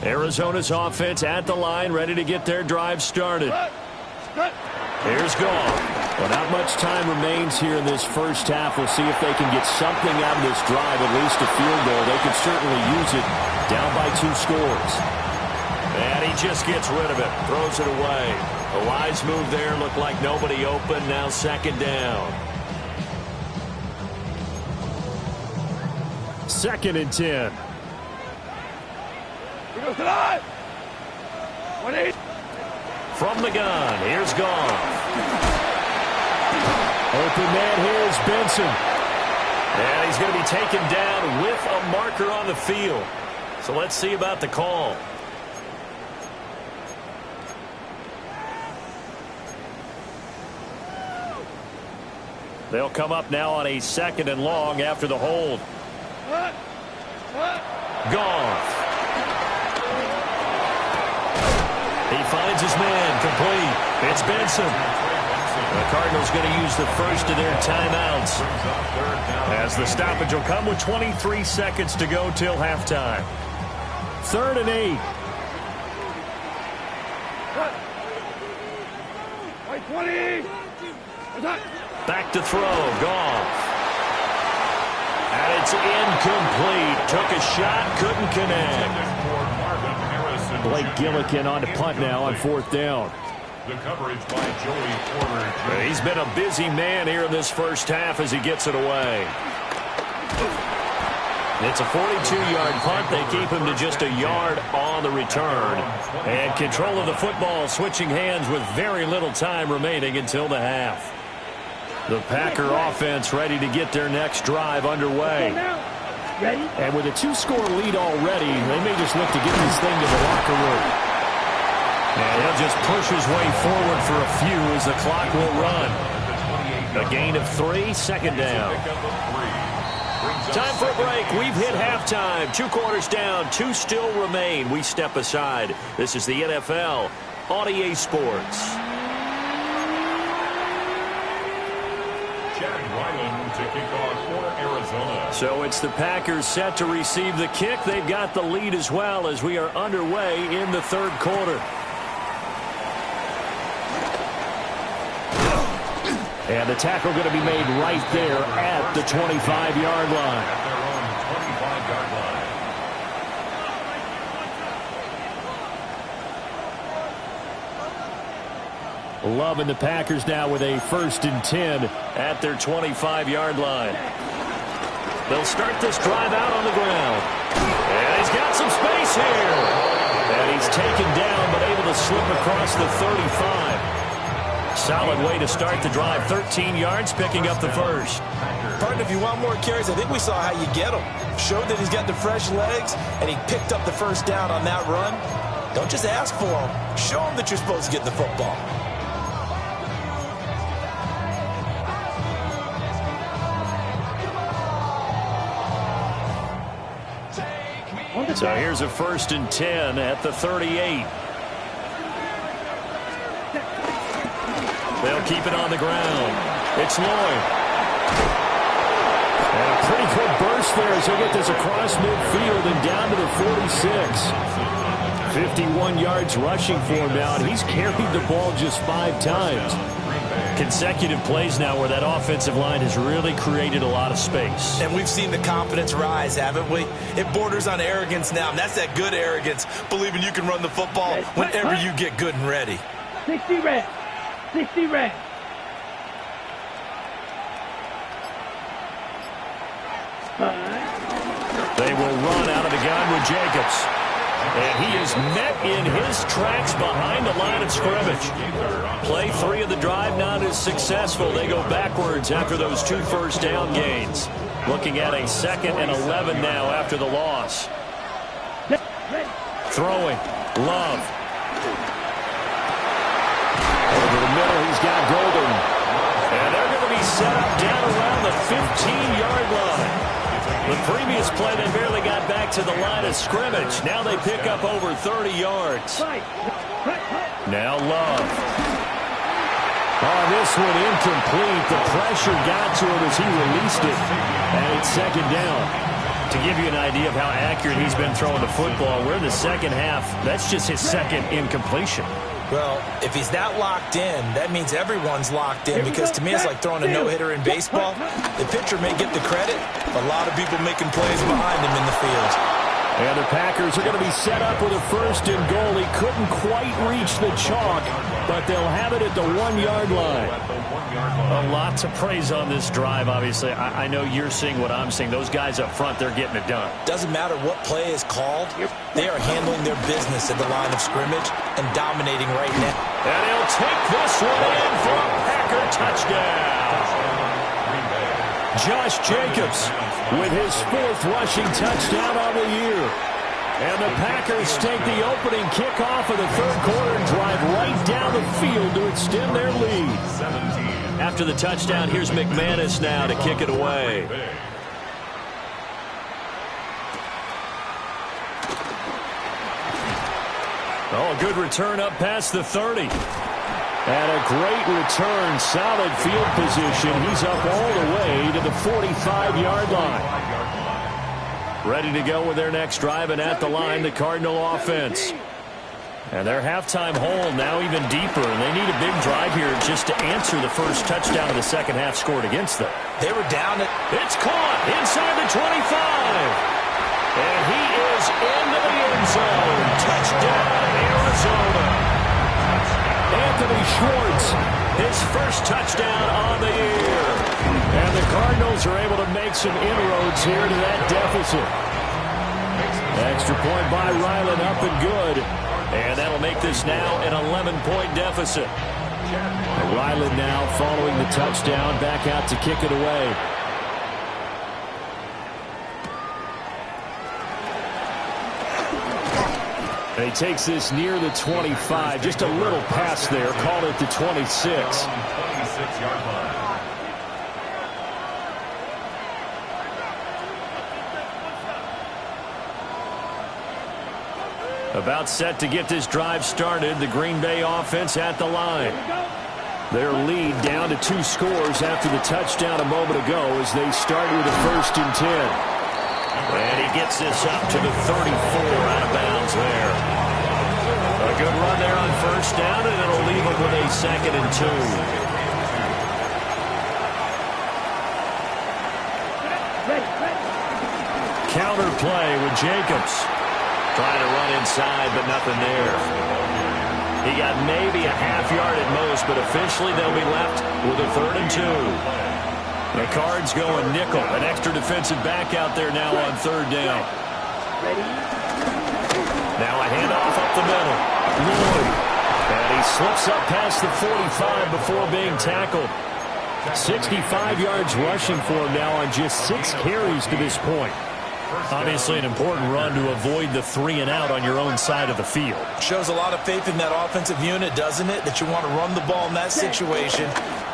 Arizona's offense at the line, ready to get their drive started. Here's Goff. Well, not much time remains here in this first half. We'll see if they can get something out of this drive, at least a field goal. They could certainly use it down by 2 scores. And he just gets rid of it, throws it away. A wise move there, looked like nobody open. Now 2nd down. 2nd and 10. From the gun, here's Goff. Open man here is Benson. And he's going to be taken down with a marker on the field. So let's see about the call. They'll come up now on a 2nd and long after the hold. Goff. He finds his man, complete. It's Benson. The Cardinals going to use the first of their timeouts, as the stoppage will come with 23 seconds to go till halftime. 3rd and 8. Back to throw, Goff. And it's incomplete. Took a shot, couldn't connect. Blake Gillikin on to punt now on 4th down. The coverage by Joey Porter. He's been a busy man here in this first half as he gets it away. It's a 42-yard punt. They keep him to just a yard on the return. And control of the football switching hands with very little time remaining until the half. The Packer offense ready to get their next drive underway. And with a 2-score lead already, they may just look to get this thing to the locker room. And he'll just push his way forward for a few as the clock will run. A gain of 3, 2nd down. Time for a break. We've hit halftime. 2 quarters down, 2 still remain. We step aside. This is the NFL on EA Sports. To kick off for Arizona. So it's the Packers set to receive the kick. They've got the lead as well as we are underway in the 3rd quarter. And the tackle going to be made right there at the 25-yard line. At their own 25-yard line. Loving the Packers now with a 1st and 10 at their 25-yard line. They'll start this drive out on the ground. And he's got some space here. And he's taken down but able to slip across the 35. Solid way to start the drive. 13 yards, picking up the first. Partner, if you want more carries, I think we saw how you get them. Showed that he's got the fresh legs, and he picked up the first down on that run. Don't just ask for him. Show him that you're supposed to get the football. So here's a 1st and 10 at the 38. They'll keep it on the ground. It's Lloyd. And a pretty good burst there as they get this across midfield and down to the 46. 51 yards rushing for him now, and he's carried the ball just 5 times. Consecutive plays now where that offensive line has really created a lot of space. And we've seen the confidence rise, haven't we? It borders on arrogance now, and that's that good arrogance, believing you can run the football whenever you get good and ready. 60 red. 60 red. They will run out of the gun with Jacobs. And he is met in his tracks behind the line of scrimmage. Play 3 of the drive not as successful. They go backwards after those 2 first down gains. Looking at a 2nd and 11 now after the loss. Throwing. Love. Over the middle, he's got Golden. And they're going to be set up down around the 15-yard line. The previous play, they barely got back to the line of scrimmage. Now they pick up over 30 yards. Now Love. Oh, this one incomplete. The pressure got to him as he released it. And it's 2nd down. To give you an idea of how accurate he's been throwing the football, we're in the second half. That's just his second incompletion. Well, if he's that locked in, that means everyone's locked in, because to me it's like throwing a no-hitter in baseball. The pitcher may get the credit, but a lot of people making plays behind him in the field. And the Packers are going to be set up with a first and goal. He couldn't quite reach the chalk, but they'll have it at the 1-yard line. A lot to praise on this drive, obviously. I know you're seeing what I'm seeing. Those guys up front, they're getting it done. Doesn't matter what play is called. They are handling their business at the line of scrimmage and dominating right now. And he'll take this one in for a Packer touchdown. Josh Jacobs with his 4th rushing touchdown on the year. And the Packers take the opening kickoff of the 3rd quarter and drive right down the field to extend their lead. After the touchdown, here's McManus now to kick it away. Oh, good return up past the 30. And a great return, solid field position. He's up all the way to the 45-yard line. Ready to go with their next drive, and at the line, the Cardinal offense. And their halftime hole now even deeper, and they need a big drive here just to answer the first touchdown of the second half scored against them. They were down at... It's caught inside the 25. And he is into the end zone. Touchdown, Arizona. Anthony Schwartz, his first touchdown on the year. And the Cardinals are able to make some inroads here to that deficit. Extra point by Ryland, up and good. And that'll make this now an 11-point deficit. Ryland now following the touchdown, back out to kick it away. And he takes this near the 25. Just a little pass there. Called it the 26. About set to get this drive started. The Green Bay offense at the line. Their lead down to 2 scores after the touchdown a moment ago as they start with a 1st and 10. And he gets this up to the 34, out of bounds there. A good run there on 1st down, and it'll leave him with a 2nd and 2. Counter play with Jacobs. Trying to run inside, but nothing there. He got maybe a half yard at most, but officially they'll be left with a 3rd and 2. The Cards going nickel. An extra defensive back out there now on 3rd down. Now a handoff up the middle. Lloyd. And he slips up past the 45 before being tackled. 65 yards rushing for him now on just 6 carries to this point. Obviously an important run to avoid the 3-and-out on your own side of the field. Shows a lot of faith in that offensive unit, doesn't it? That you want to run the ball in that situation.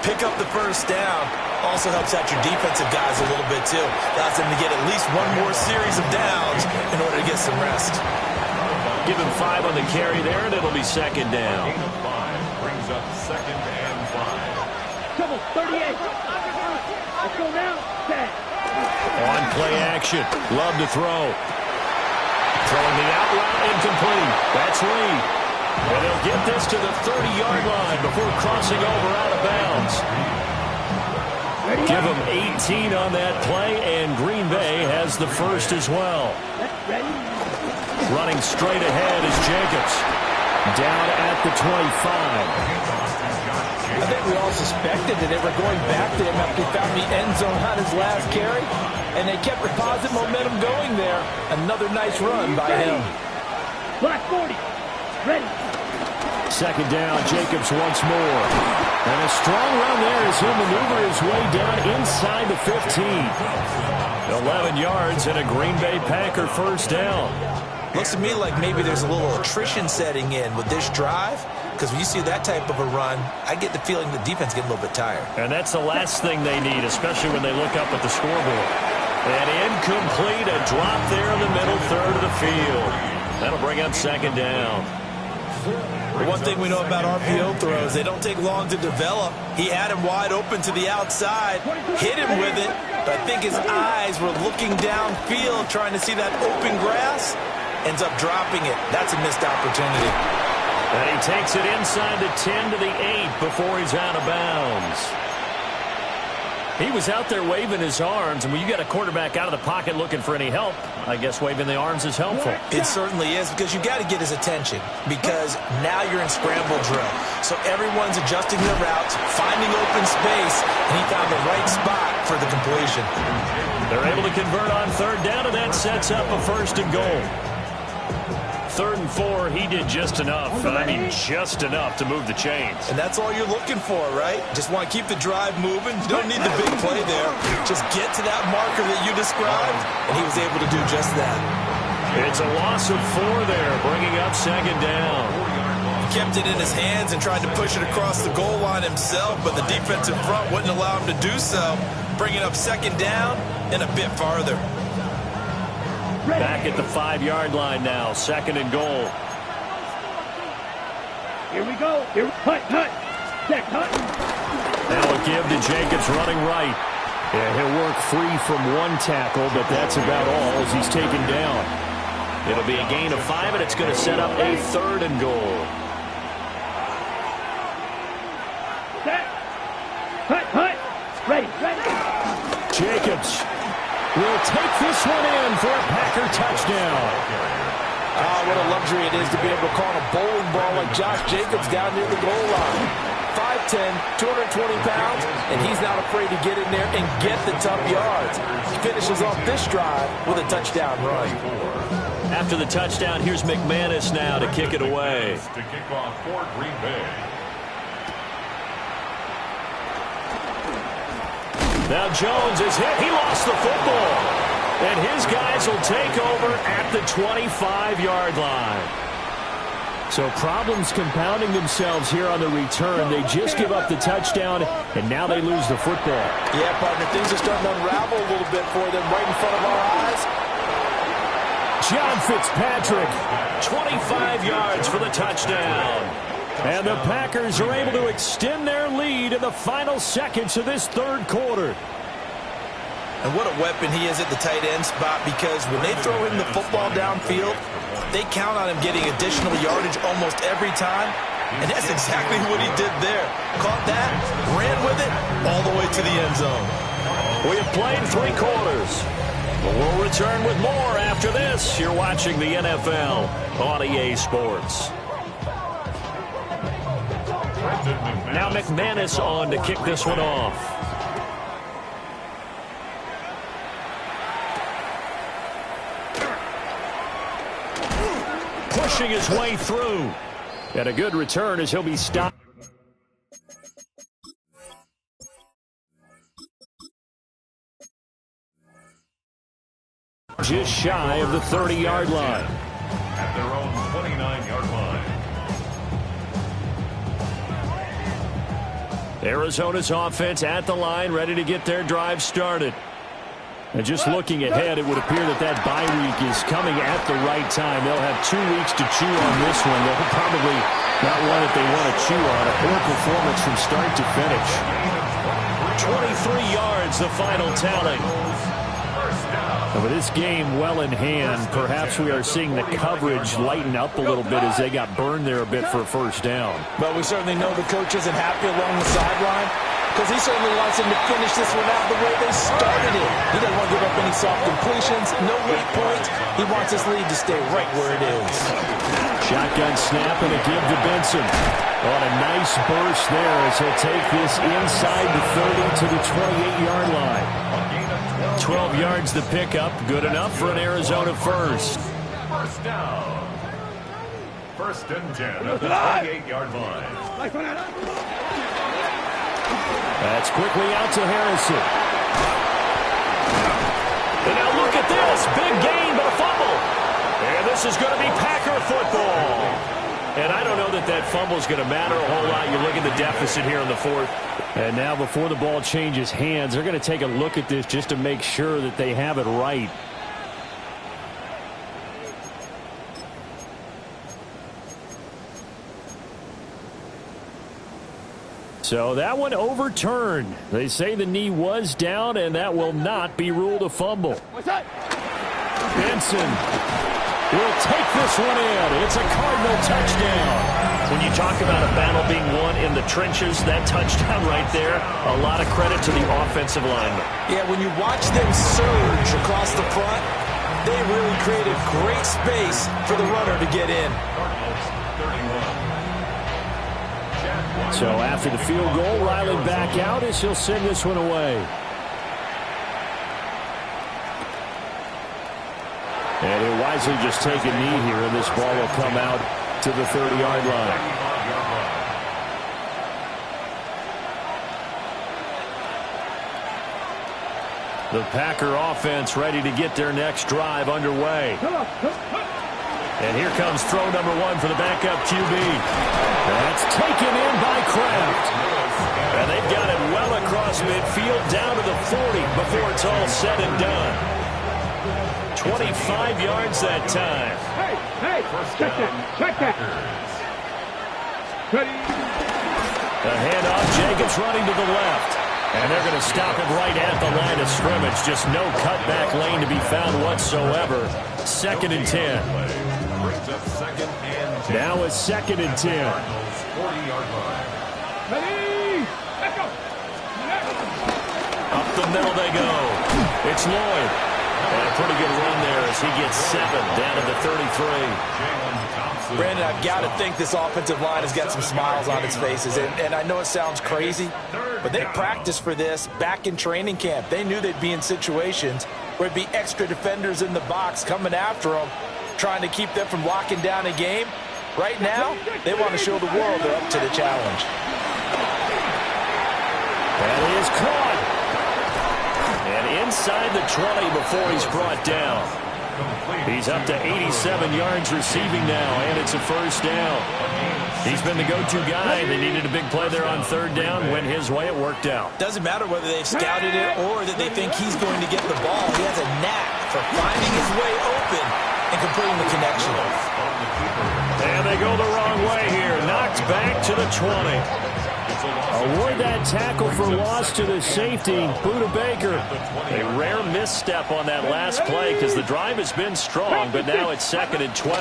Pick up the 1st down. Also helps out your defensive guys a little bit, too. Allows them to get at least one more series of downs in order to get some rest. Give him 5 on the carry there, and it'll be 2nd down. Brings up 2nd and 5. Double 38. Let's go now. 10. On play action. Love to throw. Throwing the out route incomplete. That's Lee. And they'll get this to the 30-yard line before crossing over out of bounds. Give them 18 on that play, and Green Bay has the 1st as well. Running straight ahead is Jacobs. Down at the 25. I think we all suspected that they were going back to him after he found the end zone on his last carry, and they kept the positive momentum going there. Another nice run by him. Black 40. Ready. 2nd down, Jacobs once more. And a strong run there as he'll maneuver his way down inside the 15. 11 yards and a Green Bay Packer 1st down. Looks to me like maybe there's a little attrition setting in with this drive, because when you see that type of a run, I get the feeling the defense getting a little bit tired. And that's the last thing they need, especially when they look up at the scoreboard. And incomplete, a drop there in the middle 3rd of the field. That'll bring up 2nd down. The one thing we know about RPO throws, they don't take long to develop. He had him wide open to the outside, hit him with it, but I think his eyes were looking downfield trying to see that open grass. Ends up dropping it. That's a missed opportunity. And he takes it inside the 10 to the 8 before he's out of bounds. He was out there waving his arms, and when you got a quarterback out of the pocket looking for any help, I guess waving the arms is helpful. It certainly is, because you got to get his attention, because now you're in scramble drill. So everyone's adjusting their routes, finding open space, and he found the right spot for the completion. They're able to convert on third down, and that sets up a 1st and goal. 3rd and 4, he did just enough. I mean, just enough to move the chains. And that's all you're looking for, right? Just want to keep the drive moving. You don't need the big play there. Just get to that marker that you described, and he was able to do just that. It's a loss of 4 there, bringing up 2nd down. He kept it in his hands and tried to push it across the goal line himself, but the defensive front wouldn't allow him to do so, bringing up 2nd down and a bit farther. Back at the 5-yard line now, 2nd and goal. Here we go. Here, hut. Check, hut. That'll give to Jacobs running right. Yeah, he'll work free from 1 tackle, but that's about all as he's taken down. It'll be a gain of 5, and it's going to set up a 3rd and goal. Set. Hut. Ready. Jacobs will take this one in for a Packer touchdown. What a luxury it is to be able to call a bowling ball like Josh Jacobs down near the goal line. 5'10", 220 pounds, and he's not afraid to get in there and get the tough yards. He finishes off this drive with a touchdown run. After the touchdown, here's McManus now to kick it away. To kick off for Green Bay. Now Jones is hit. He lost the football. And his guys will take over at the 25-yard line. So problems compounding themselves here on the return. They just give up the touchdown, and now they lose the football. Yeah, partner, things are starting to unravel a little bit for them right in front of our eyes. John Fitzpatrick, 25 yards for the touchdown. And the Packers are able to extend their lead in the final seconds of this 3rd quarter. And what a weapon he is at the tight end spot, because when they throw him the football downfield, they count on him getting additional yardage almost every time. And that's exactly what he did there. Caught that, ran with it, all the way to the end zone. We have played 3 quarters. But we'll return with more after this. You're watching the NFL on EA Sports. Now McManus on to kick this one off. Pushing his way through. And a good return as he'll be stopped. Just shy of the 30-yard line. At their own 29-yard line. Arizona's offense at the line, ready to get their drive started. And just looking ahead, it would appear that that bye week is coming at the right time. They'll have 2 weeks to chew on this one. They'll probably not one that they want to chew on. A poor performance from start to finish. 23 yards, the final tally. And with this game well in hand, perhaps we are seeing the coverage lighten up a little bit as they got burned there a bit for a 1st down. But we certainly know the coach isn't happy along the sideline, because he certainly wants them to finish this one out the way they started it. He doesn't want to give up any soft completions, no late points. He wants his lead to stay right where it is. Shotgun snap and a give to Benson. On a nice burst there as he'll take this inside the 30 to the 28-yard line. 12 yards to pick up. Good enough for an Arizona first. 1st down. 1st and 10 at the 28-yard line. That's quickly out to Harrison. And now look at this. Big gain, but a fumble. And this is going to be Packer football. And I don't know that that fumble is going to matter a whole lot. You look at the deficit here in the 4th. And now before the ball changes hands, they're going to take a look at this just to make sure that they have it right. So that one overturned. They say the knee was down, and that will not be ruled a fumble. Benson will take this one in. It's a Cardinal touchdown. When you talk about a battle being won in the trenches, that touchdown right there, a lot of credit to the offensive lineman. Yeah, when you watch them surge across the front, they really created great space for the runner to get in. So after the field goal, Riley back out as he'll send this one away. And he'll wisely just take a knee here, and this ball will come out to the 30-yard line. The Packer offense ready to get their next drive underway. And here comes throw number one for the backup QB. That's taken in by Kraft. And they've got it well across midfield down to the 40 before it's all said and done. 25 yards that time. Hey, check that. Ready? The handoff, Jacobs running to the left. And they're going to stop it right at the line of scrimmage. Just no cutback lane to be found whatsoever. 2nd and 10. Now it's 2nd and 10. Ready? Let's go. Up the middle they go. It's Lloyd. And a pretty good run there as he gets 7 down to the 33. Brandon, I've got to think this offensive line has got some smiles on its faces. And I know it sounds crazy, but they practiced for this back in training camp. They knew they'd be in situations where it'd be extra defenders in the box coming after them, trying to keep them from locking down a game. Right now, they want to show the world they're up to the challenge. That is caught. And inside the 20 before he's brought down. He's up to 87 yards receiving now, and it's a first down. He's been the go-to guy. They needed a big play there on 3rd down. Went his way. It worked out. Doesn't matter whether they've scouted it or that they think he's going to get the ball. He has a knack for finding his way open and completing the connection. And they go the wrong way here. Knocked back to the 20. Award that tackle for loss to the safety, Buda Baker. A rare misstep on that last play because the drive has been strong, but now it's 2nd and 12.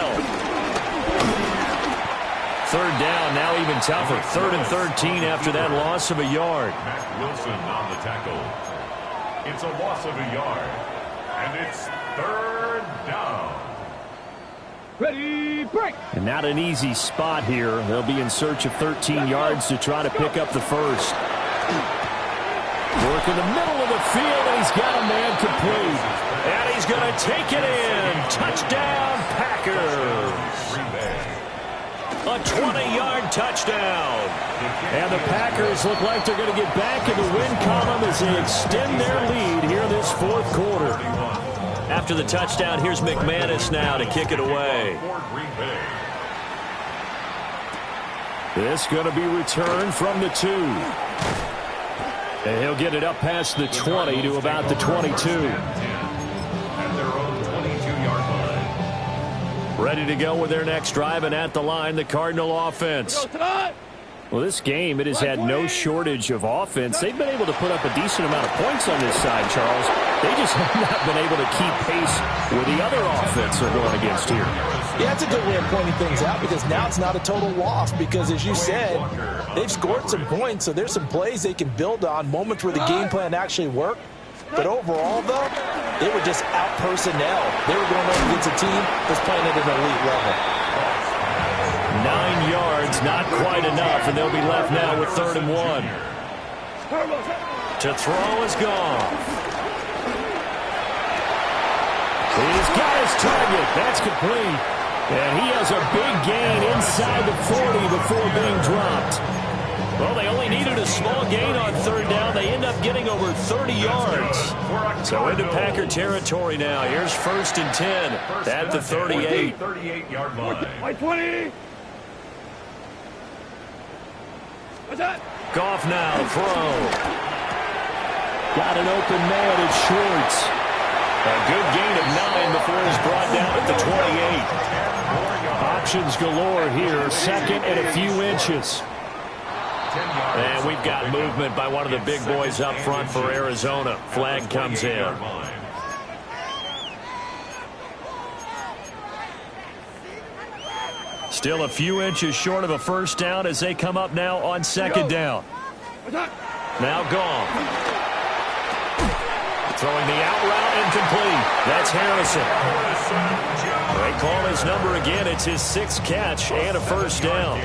3rd down, now even tougher. 3rd and 13 after that loss of a yard. Matt Wilson on the tackle. It's a loss of a yard. And it's 3rd down. Ready, break. And not an easy spot here. They'll be in search of 13 yards to try to pick up the first. Work in the middle of the field, and he's got a man complete. And he's going to take it in. Touchdown, Packers. A 20-yard touchdown. And the Packers look like they're going to get back in the win column as they extend their lead here this 4th quarter. After the touchdown, here's McManus now to kick it away. This going to be returned from the 2. And he'll get it up past the 20 to about the 22. Ready to go with their next drive, and at the line, the Cardinal offense. Well, this game, it has had no shortage of offense. They've been able to put up a decent amount of points on this side, Charles. They just have not been able to keep pace with the other offense they're going against here. Yeah, that's a good way of pointing things out because now it's not a total loss because, as you said, they've scored some points, so there's some plays they can build on, moments where the game plan actually worked. But overall, though, they were just out-personnel. They were going up against a team that's playing at an elite level. 9 yards, not quite enough, and they'll be left now with 3rd and 1. To throw is gone. He's got his target. That's complete. And he has a big gain inside the 40 before being dropped. Well, they only needed a small gain on 3rd down. They end up getting over 30 yards. So into Packer territory now. Here's 1st and 10 at the 38. 38-yard line. White 20. What's that? Goff now, throw. Got an open man at Schwartz. A good gain of 9 before he's brought down at the 28. Options galore here, 2nd and a few inches. And we've got movement by one of the big boys up front for Arizona. Flag comes in. Still a few inches short of a first down as they come up now on second down. Now gone. Throwing the out route incomplete. That's Harrison. They call his number again. It's his 6th catch and a first down.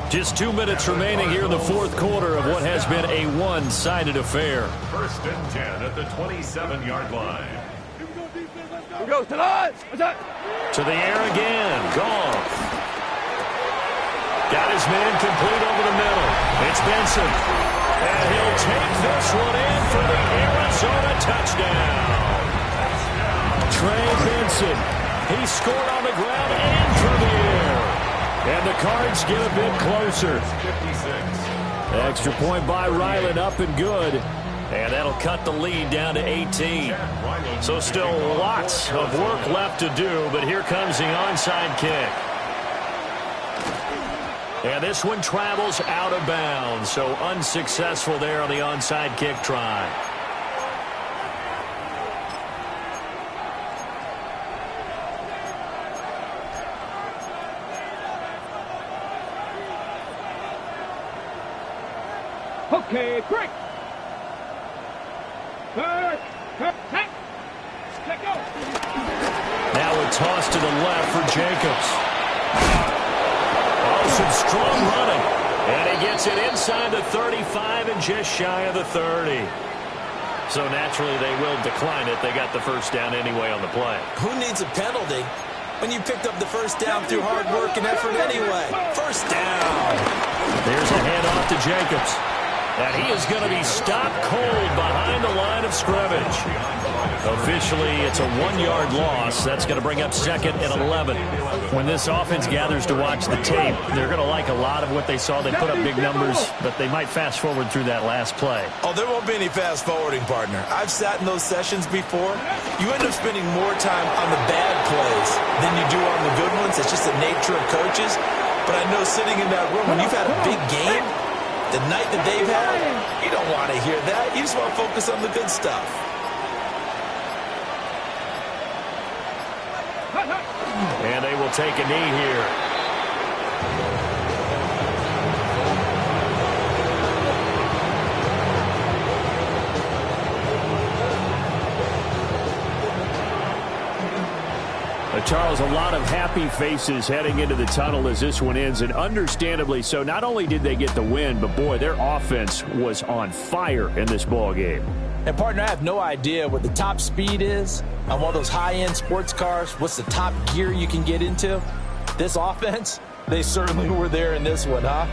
Just 2 minutes remaining here in the fourth quarter of what has been a one-sided affair. 1st and 10 at the 27-yard line. Here we go. To the air again. Gone. Got his man complete over the middle. It's Benson. And he'll take this one in for the Arizona touchdown. Trey Benson. He scored on the ground and through the air. And the Cards get a bit closer. 56. Extra point by Ryland, up and good. And that'll cut the lead down to 18. So still lots of work left to do, but here comes the onside kick. And this one travels out of bounds, so unsuccessful there on the onside kick try. Okay, break. Now a toss to the left for Jacobs. Oh, some strong running. And he gets it inside the 35 and just shy of the 30. So naturally they will decline it. They got the first down anyway on the play. Who needs a penalty when you picked up the first down through hard work and effort anyway? First down. There's a handoff to Jacobs. And he is going to be stopped cold behind the line of scrimmage. Officially, it's a 1-yard loss. That's going to bring up 2nd and 11. When this offense gathers to watch the tape, they're going to like a lot of what they saw. They put up big numbers, but they might fast forward through that last play. Oh, there won't be any fast forwarding, partner. I've sat in those sessions before. You end up spending more time on the bad plays than you do on the good ones. It's just the nature of coaches. But I know sitting in that room, when you've had a big game, the night that they've had, you don't want to hear that. You just want to focus on the good stuff. And they will take a knee here. Charles, a lot of happy faces heading into the tunnel as this one ends, and understandably so. Not only did they get the win, but boy, their offense was on fire in this ball game. And partner, I have no idea what the top speed is on one of those high-end sports cars. What's the top gear you can get into? This offense, they certainly were there in this one, huh?